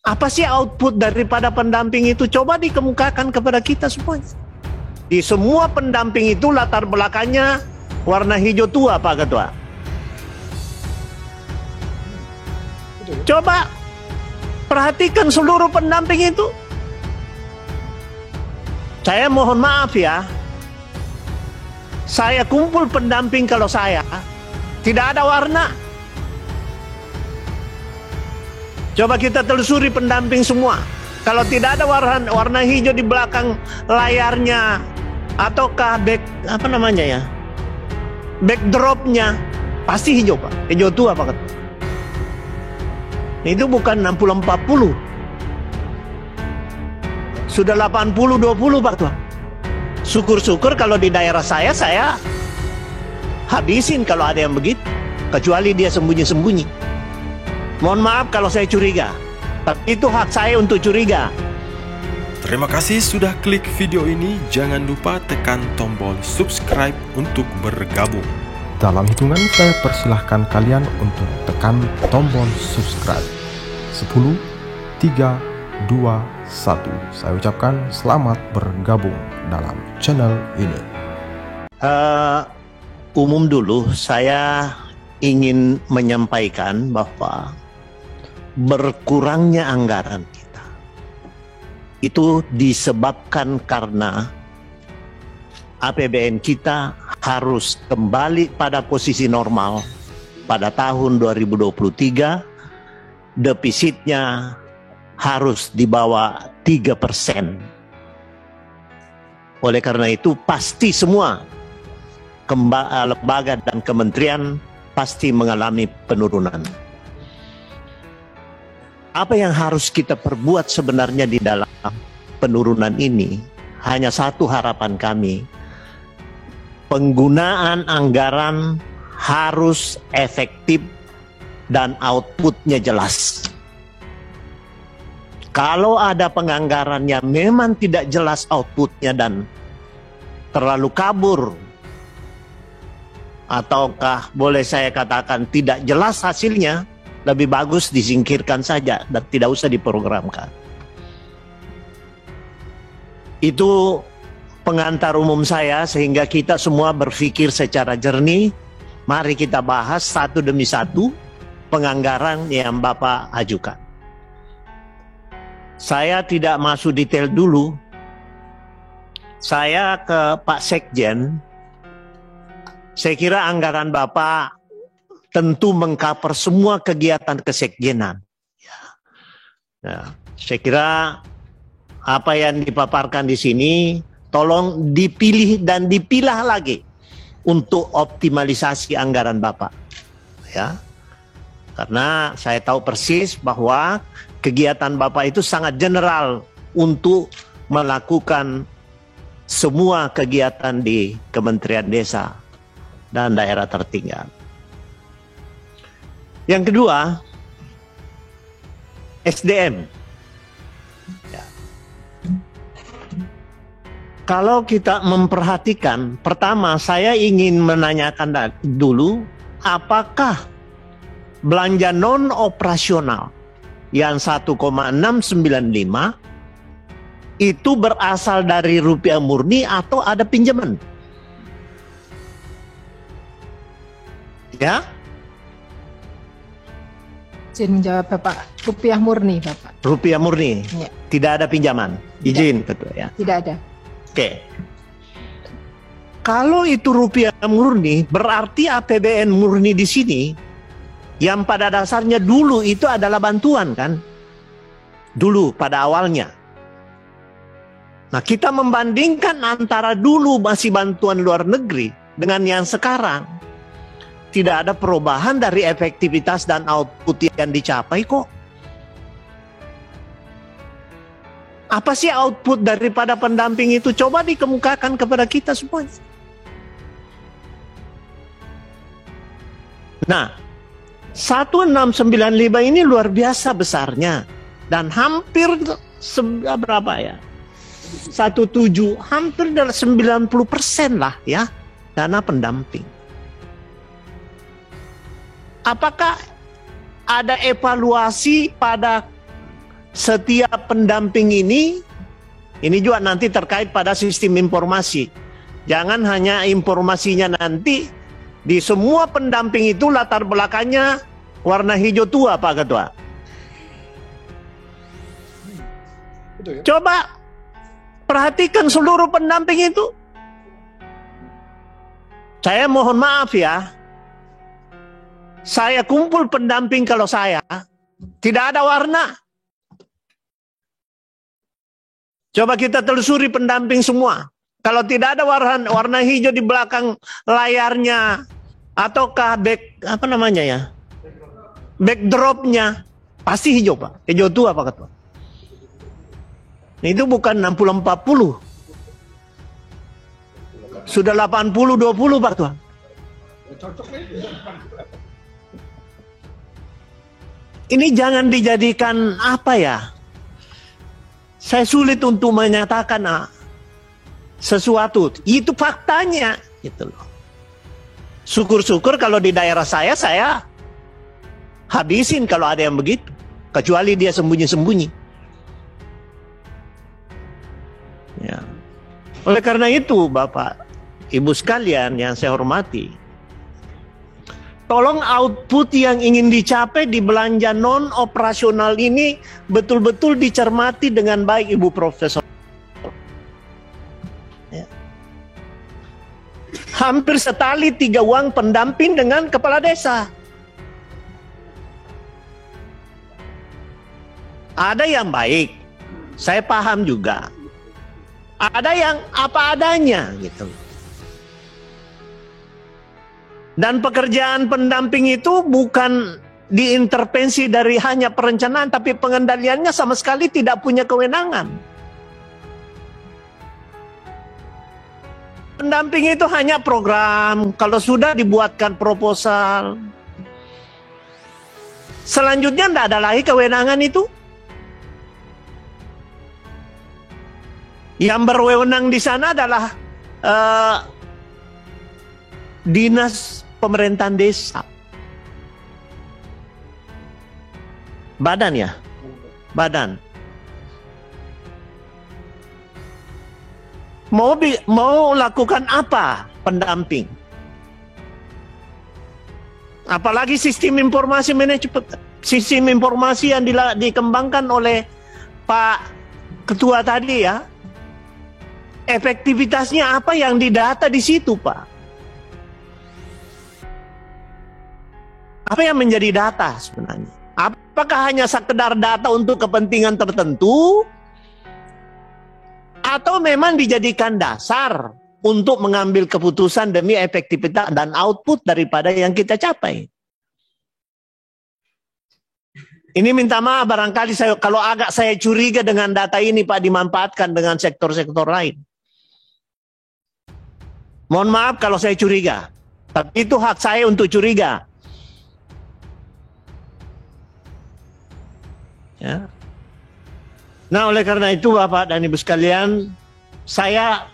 Apa sih output daripada pendamping itu? Coba dikemukakan kepada kita semua. Di semua pendamping itu latar belakangnya warna hijau tua, Pak Ketua. Coba perhatikan seluruh pendamping itu. Saya mohon maaf ya, saya kumpul pendamping kalau saya tidak ada warna. Coba kita telusuri pendamping semua. Kalau tidak ada warna hijau di belakang layarnya, ataukah backdropnya, pasti hijau, Pak. Hijau tua, Pak. Itu bukan 60-40. Sudah 80-20, Pak Tua. Syukur-syukur kalau di daerah saya habisin kalau ada yang begitu. Kecuali dia sembunyi-sembunyi. Mohon maaf kalau saya curiga, tapi itu hak saya untuk curiga. Terima kasih sudah klik video ini. Jangan lupa tekan tombol subscribe untuk bergabung. Dalam hitungan saya persilahkan kalian untuk tekan tombol subscribe. 10, 3, 2, 1. Saya ucapkan selamat bergabung dalam channel ini. Umum dulu saya ingin menyampaikan bahwa berkurangnya anggaran kita itu disebabkan karena APBN kita harus kembali pada posisi normal pada tahun 2023. Defisitnya harus di bawah 3%. Oleh karena itu pasti semua lembaga dan kementerian pasti mengalami penurunan. Apa yang harus kita perbuat sebenarnya di dalam penurunan ini? Hanya satu harapan kami. Penggunaan anggaran harus efektif dan outputnya jelas. Kalau ada penganggaran yang memang tidak jelas outputnya dan terlalu kabur, ataukah boleh saya katakan tidak jelas hasilnya, lebih bagus disingkirkan saja dan tidak usah diprogramkan. Itu pengantar umum saya sehingga kita semua berpikir secara jernih. Mari kita bahas satu demi satu penganggaran yang Bapak ajukan. Saya tidak masuk detail dulu. Saya ke Pak Sekjen. Saya kira anggaran Bapak tentu mengcover semua kegiatan kesekjenan. Ya, saya kira apa yang dipaparkan di sini tolong dipilih dan dipilah lagi untuk optimalisasi anggaran Bapak. Ya, karena saya tahu persis bahwa kegiatan Bapak itu sangat general untuk melakukan semua kegiatan di Kementerian Desa dan daerah tertinggal. Yang kedua, SDM. Ya. Kalau kita memperhatikan, pertama saya ingin menanyakan dulu, apakah belanja non operasional yang 1,695 itu berasal dari rupiah murni atau ada pinjaman? Ya? Izin menjawab Bapak, rupiah murni Bapak. Rupiah murni, ya. Tidak ada pinjaman. Izin Ketua ya. Tidak ada. Oke. Kalau itu rupiah murni, berarti APBN murni di sini yang pada dasarnya dulu itu adalah bantuan kan? Dulu pada awalnya. Nah, kita membandingkan antara dulu masih bantuan luar negeri dengan yang sekarang. Tidak ada perubahan dari efektivitas dan output yang dicapai kok. Apa sih output daripada pendamping itu? Coba dikemukakan kepada kita semua. Nah, 1695 ini luar biasa besarnya. Dan hampir berapa ya? 17, hampir 90% lah ya dana pendamping. Apakah ada evaluasi pada setiap pendamping ini juga nanti terkait pada sistem informasi. Jangan hanya informasinya nanti di semua pendamping itu latar belakangnya warna hijau tua, Pak Ketua. Coba perhatikan seluruh pendamping itu. Saya mohon maaf ya, saya kumpul pendamping kalau saya tidak ada warna. Coba kita telusuri pendamping semua. Kalau tidak ada warna hijau di belakang layarnya, ataukah backdropnya, pasti hijau, Pak. Hijau tua, Pak Ketua. Itu bukan 60-40. Sudah 80-20, Pak Ketua. Ini jangan dijadikan apa ya? Saya sulit untuk menyatakan sesuatu. Itu faktanya, gitu loh. Syukur-syukur kalau di daerah saya habisin kalau ada yang begitu. Kecuali dia sembunyi-sembunyi. Ya. Oleh karena itu, Bapak, Ibu sekalian yang saya hormati, tolong output yang ingin dicapai di belanja non-operasional ini betul-betul dicermati dengan baik, Ibu Profesor. Ya. Hampir setali 3 uang pendamping dengan kepala desa. Ada yang baik, saya paham juga. Ada yang apa adanya, gitu. Dan pekerjaan pendamping itu bukan diintervensi dari hanya perencanaan, tapi pengendaliannya sama sekali tidak punya kewenangan. Pendamping itu hanya program, kalau sudah dibuatkan proposal. Selanjutnya tidak ada lagi kewenangan itu. Yang berwenang di sana adalah dinas pemerintahan desa. Badan ya? Badan. Mau lakukan apa pendamping? Apalagi sistem informasi manajemen, sistem informasi yang dikembangkan oleh Pak Ketua tadi ya. Efektivitasnya apa yang didata di situ, Pak? Apa yang menjadi data sebenarnya? Apakah hanya sekedar data untuk kepentingan tertentu? Atau memang dijadikan dasar untuk mengambil keputusan demi efektivitas dan output daripada yang kita capai? Ini minta maaf barangkali kalau agak saya curiga dengan data ini, Pak, dimanfaatkan dengan sektor-sektor lain. Mohon maaf kalau saya curiga, tapi itu hak saya untuk curiga. Ya. Nah, oleh karena itu Bapak dan Ibu sekalian, saya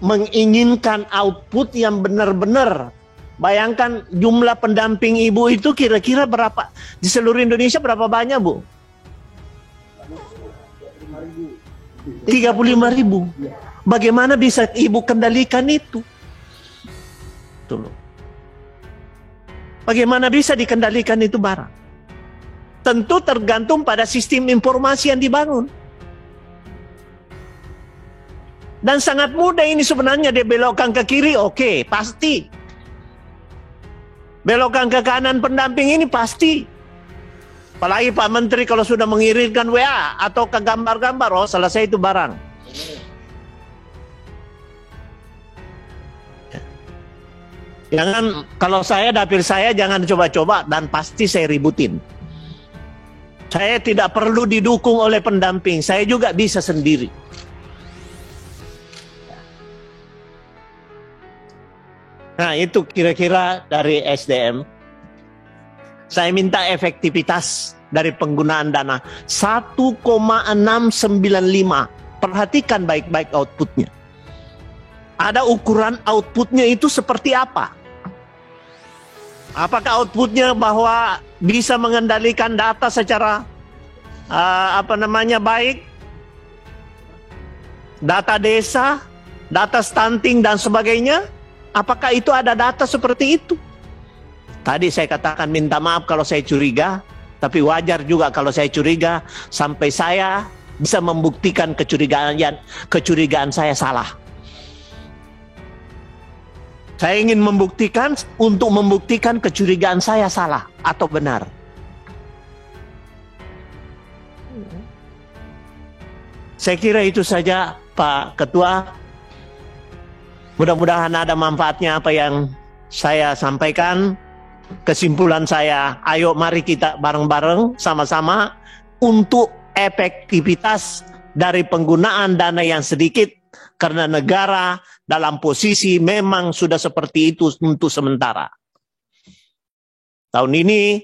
menginginkan output yang benar-benar. Bayangkan jumlah pendamping ibu itu kira-kira berapa? Di seluruh Indonesia berapa banyak, Bu? 35.000. Bagaimana bisa ibu kendalikan itu? Tuh. Bagaimana bisa dikendalikan itu barang? Tentu tergantung pada sistem informasi yang dibangun. Dan sangat mudah ini sebenarnya dibelokkan ke kiri, oke, pasti. Belokkan ke kanan pendamping ini pasti. Apalagi Pak Menteri kalau sudah mengirimkan WA atau ke gambar-gambar, oh selesai itu barang. Jangan, kalau saya dapil saya jangan coba-coba dan pasti saya ributin. Saya tidak perlu didukung oleh pendamping, saya juga bisa sendiri. Nah, itu kira-kira dari SDM. Saya minta efektivitas dari penggunaan dana 1,695. Perhatikan baik-baik outputnya. Ada ukuran outputnya itu seperti apa? Apakah outputnya bahwa bisa mengendalikan data secara baik, data desa, data stunting dan sebagainya. Apakah itu ada data seperti itu? Tadi saya katakan minta maaf kalau saya curiga, tapi wajar juga kalau saya curiga sampai saya bisa membuktikan kecurigaan saya salah. Saya ingin membuktikan untuk membuktikan kecurigaan saya salah atau benar. Saya kira itu saja Pak Ketua. Mudah-mudahan ada manfaatnya apa yang saya sampaikan. Kesimpulan saya, ayo mari kita bareng-bareng sama-sama untuk efektivitas dari penggunaan dana yang sedikit, karena negara dalam posisi memang sudah seperti itu untuk sementara. Tahun ini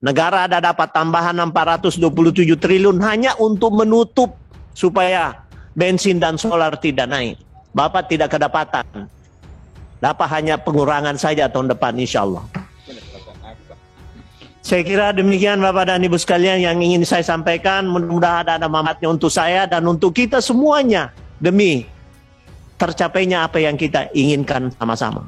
negara ada dapat tambahan 427 triliun hanya untuk menutup supaya bensin dan solar tidak naik. Bapak tidak kedapatan. Dapat hanya pengurangan saja tahun depan insya Allah. Saya kira demikian Bapak dan Ibu sekalian yang ingin saya sampaikan. Mudah-mudahan ada manfaatnya untuk saya dan untuk kita semuanya. Demi tercapainya apa yang kita inginkan sama-sama.